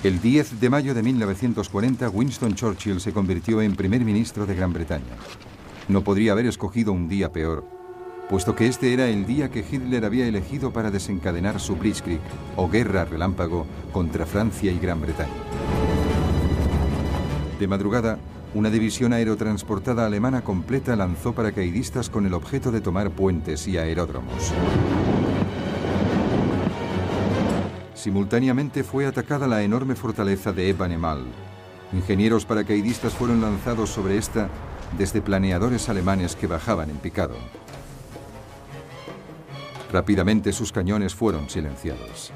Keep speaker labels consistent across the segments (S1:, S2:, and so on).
S1: El 10 de mayo de 1940, Winston Churchill se convirtió en primer ministro de Gran Bretaña. No podría haber escogido un día peor, puesto que este era el día que Hitler había elegido para desencadenar su Blitzkrieg, o guerra relámpago, contra Francia y Gran Bretaña. De madrugada, una división aerotransportada alemana completa lanzó paracaidistas con el objeto de tomar puentes y aeródromos. Simultáneamente fue atacada la enorme fortaleza de Eppanemal. Ingenieros paracaidistas fueron lanzados sobre esta desde planeadores alemanes que bajaban en picado. Rápidamente sus cañones fueron silenciados.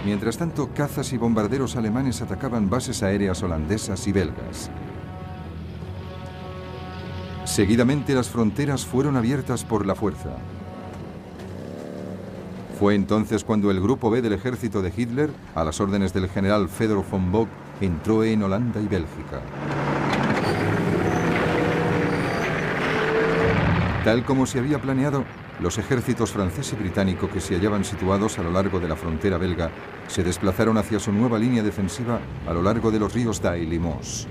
S1: Mientras tanto, cazas y bombarderos alemanes atacaban bases aéreas holandesas y belgas. Seguidamente las fronteras fueron abiertas por la fuerza. Fue entonces cuando el Grupo B del ejército de Hitler, a las órdenes del general Fedor von Bock, entró en Holanda y Bélgica. Tal como se había planeado, los ejércitos francés y británico que se hallaban situados a lo largo de la frontera belga se desplazaron hacia su nueva línea defensiva a lo largo de los ríos Dyle y Moss.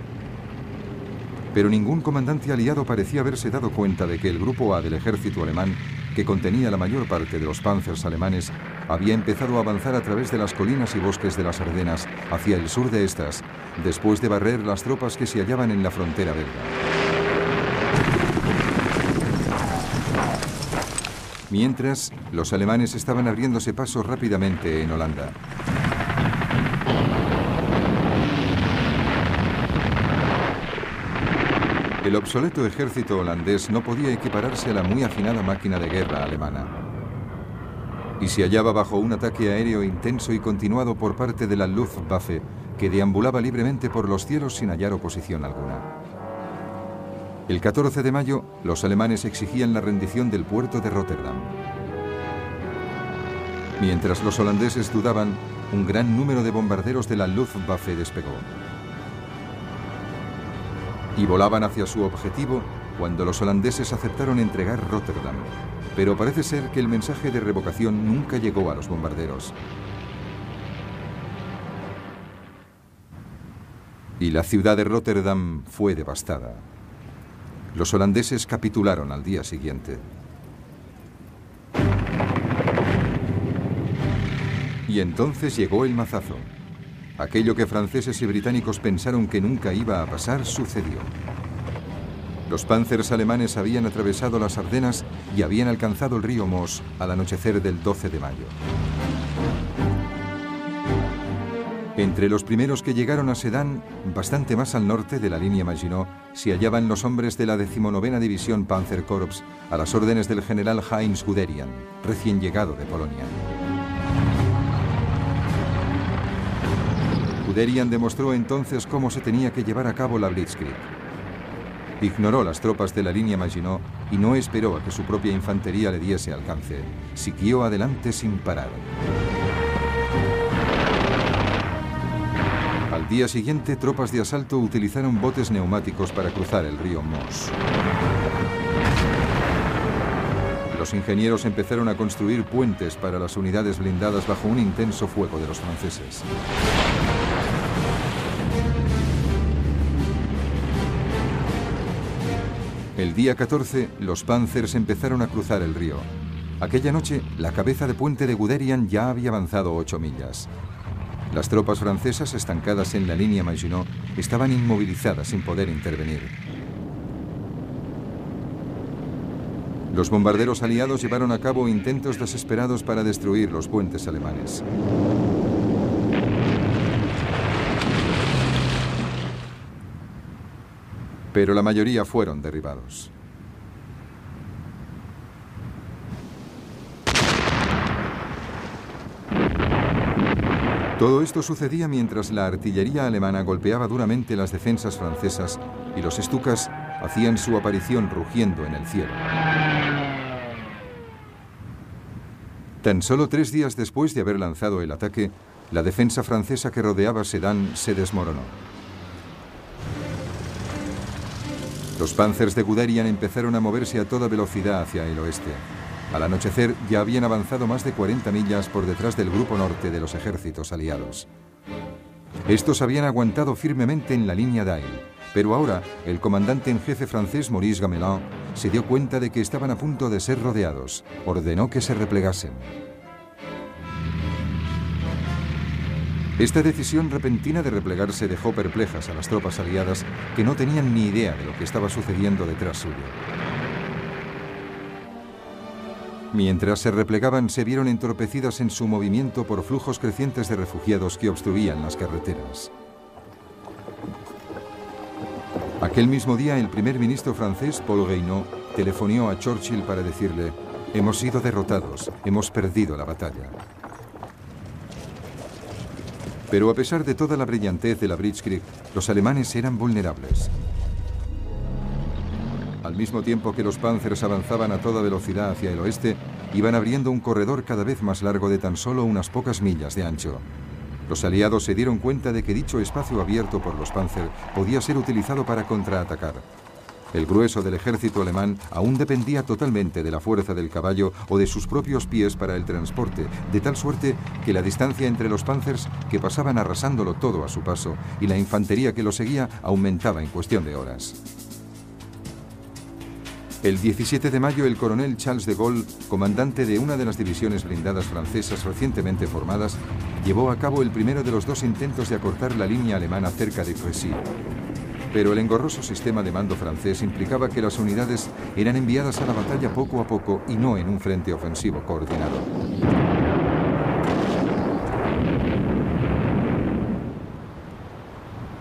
S1: Pero ningún comandante aliado parecía haberse dado cuenta de que el Grupo A del ejército alemán, que contenía la mayor parte de los panzers alemanes, había empezado a avanzar a través de las colinas y bosques de las Ardenas hacia el sur de estas, después de barrer las tropas que se hallaban en la frontera belga. Mientras, los alemanes estaban abriéndose paso rápidamente en Holanda. El obsoleto ejército holandés no podía equipararse a la muy afinada máquina de guerra alemana. Y se hallaba bajo un ataque aéreo intenso y continuado por parte de la Luftwaffe, que deambulaba libremente por los cielos sin hallar oposición alguna. El 14 de mayo, los alemanes exigían la rendición del puerto de Rotterdam. Mientras los holandeses dudaban, un gran número de bombarderos de la Luftwaffe despegó. Y volaban hacia su objetivo cuando los holandeses aceptaron entregar Rotterdam. Pero parece ser que el mensaje de revocación nunca llegó a los bombarderos. Y la ciudad de Rotterdam fue devastada. Los holandeses capitularon al día siguiente. Y entonces llegó el mazazo. Aquello que franceses y británicos pensaron que nunca iba a pasar, sucedió. Los panzers alemanes habían atravesado las Ardenas y habían alcanzado el río Moss al anochecer del 12 de mayo. Entre los primeros que llegaron a Sedan, bastante más al norte de la línea Maginot, se hallaban los hombres de la 19ª División Panzerkorps, a las órdenes del general Heinz Guderian, recién llegado de Polonia. Guderian demostró entonces cómo se tenía que llevar a cabo la Blitzkrieg. Ignoró las tropas de la línea Maginot y no esperó a que su propia infantería le diese alcance. Siguió adelante sin parar. Al día siguiente, tropas de asalto utilizaron botes neumáticos para cruzar el río Moss. Los ingenieros empezaron a construir puentes para las unidades blindadas bajo un intenso fuego de los franceses. El día 14, los panzers empezaron a cruzar el río. Aquella noche, la cabeza de puente de Guderian ya había avanzado 8 millas. Las tropas francesas, estancadas en la línea Maginot, estaban inmovilizadas sin poder intervenir. Los bombarderos aliados llevaron a cabo intentos desesperados para destruir los puentes alemanes. Pero la mayoría fueron derribados. Todo esto sucedía mientras la artillería alemana golpeaba duramente las defensas francesas y los Stukas hacían su aparición rugiendo en el cielo. Tan solo 3 días después de haber lanzado el ataque, la defensa francesa que rodeaba Sedan se desmoronó. Los panzers de Guderian empezaron a moverse a toda velocidad hacia el oeste. Al anochecer ya habían avanzado más de 40 millas por detrás del grupo norte de los ejércitos aliados. Estos habían aguantado firmemente en la línea Dyle, pero ahora el comandante en jefe francés Maurice Gamelin se dio cuenta de que estaban a punto de ser rodeados. Ordenó que se replegasen. Esta decisión repentina de replegarse dejó perplejas a las tropas aliadas, que no tenían ni idea de lo que estaba sucediendo detrás suyo. Mientras se replegaban, se vieron entorpecidas en su movimiento por flujos crecientes de refugiados que obstruían las carreteras. Aquel mismo día, el primer ministro francés, Paul Reynaud, telefonió a Churchill para decirle: «Hemos sido derrotados, hemos perdido la batalla». Pero a pesar de toda la brillantez de la Blitzkrieg, los alemanes eran vulnerables. Al mismo tiempo que los Panzers avanzaban a toda velocidad hacia el oeste, iban abriendo un corredor cada vez más largo de tan solo unas pocas millas de ancho. Los aliados se dieron cuenta de que dicho espacio abierto por los Panzer podía ser utilizado para contraatacar. El grueso del ejército alemán aún dependía totalmente de la fuerza del caballo o de sus propios pies para el transporte, de tal suerte que la distancia entre los Panzers, que pasaban arrasándolo todo a su paso, y la infantería que lo seguía aumentaba en cuestión de horas. El 17 de mayo, el coronel Charles de Gaulle, comandante de una de las divisiones blindadas francesas recientemente formadas, llevó a cabo el primero de los dos intentos de acortar la línea alemana cerca de Crécy. Pero el engorroso sistema de mando francés implicaba que las unidades eran enviadas a la batalla poco a poco y no en un frente ofensivo coordinado.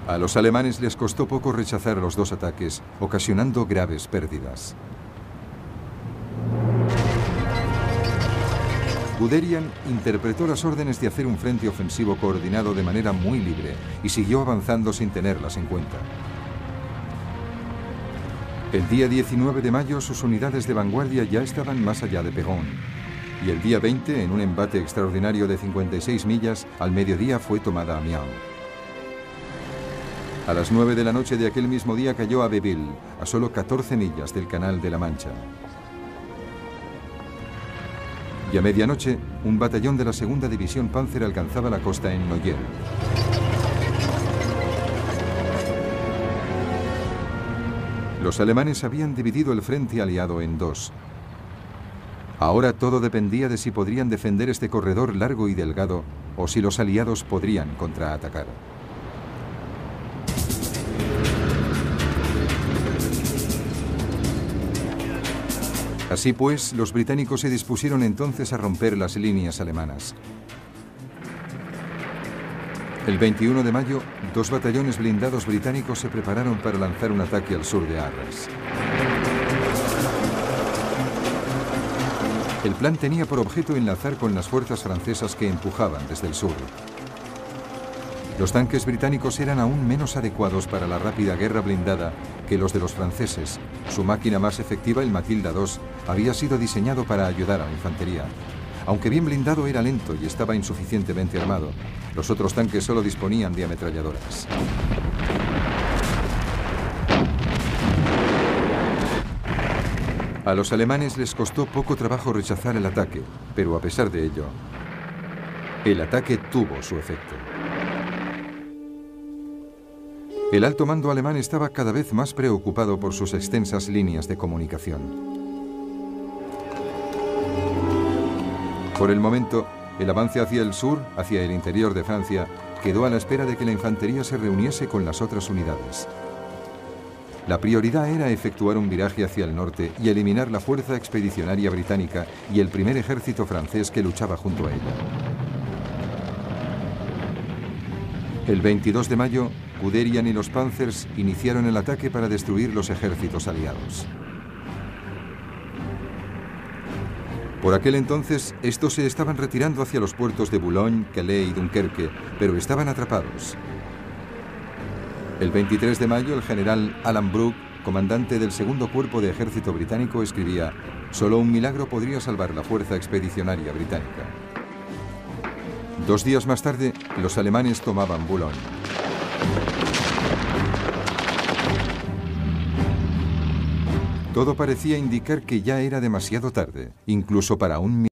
S1: A los alemanes les costó poco rechazar los dos ataques, ocasionando graves pérdidas. Guderian interpretó las órdenes de hacer un frente ofensivo coordinado de manera muy libre y siguió avanzando sin tenerlas en cuenta. El día 19 de mayo sus unidades de vanguardia ya estaban más allá de Péronne, y el día 20, en un embate extraordinario de 56 millas, al mediodía fue tomada Amiens. A las 9 de la noche de aquel mismo día cayó Abbeville, a solo 14 millas del Canal de la Mancha. Y a medianoche, un batallón de la segunda división Panzer alcanzaba la costa en Noyers. Los alemanes habían dividido el frente aliado en dos. Ahora todo dependía de si podrían defender este corredor largo y delgado o si los aliados podrían contraatacar. Así pues, los británicos se dispusieron entonces a romper las líneas alemanas. El 21 de mayo, dos batallones blindados británicos se prepararon para lanzar un ataque al sur de Arras. El plan tenía por objeto enlazar con las fuerzas francesas que empujaban desde el sur. Los tanques británicos eran aún menos adecuados para la rápida guerra blindada que los de los franceses. Su máquina más efectiva, el Matilda II, había sido diseñado para ayudar a la infantería. Aunque bien blindado, era lento y estaba insuficientemente armado. Los otros tanques solo disponían de ametralladoras. A los alemanes les costó poco trabajo rechazar el ataque, pero a pesar de ello, el ataque tuvo su efecto. El alto mando alemán estaba cada vez más preocupado por sus extensas líneas de comunicación. Por el momento, el avance hacia el sur, hacia el interior de Francia, quedó a la espera de que la infantería se reuniese con las otras unidades. La prioridad era efectuar un viraje hacia el norte y eliminar la fuerza expedicionaria británica y el primer ejército francés que luchaba junto a ella. El 22 de mayo, Guderian y los Panzers iniciaron el ataque para destruir los ejércitos aliados. Por aquel entonces, estos se estaban retirando hacia los puertos de Boulogne, Calais y Dunkerque, pero estaban atrapados. El 23 de mayo, el general Alan Brooke, comandante del segundo cuerpo de ejército británico, escribía: «Solo un milagro podría salvar la fuerza expedicionaria británica». 2 días más tarde, los alemanes tomaban Boulogne. Todo parecía indicar que ya era demasiado tarde, incluso para un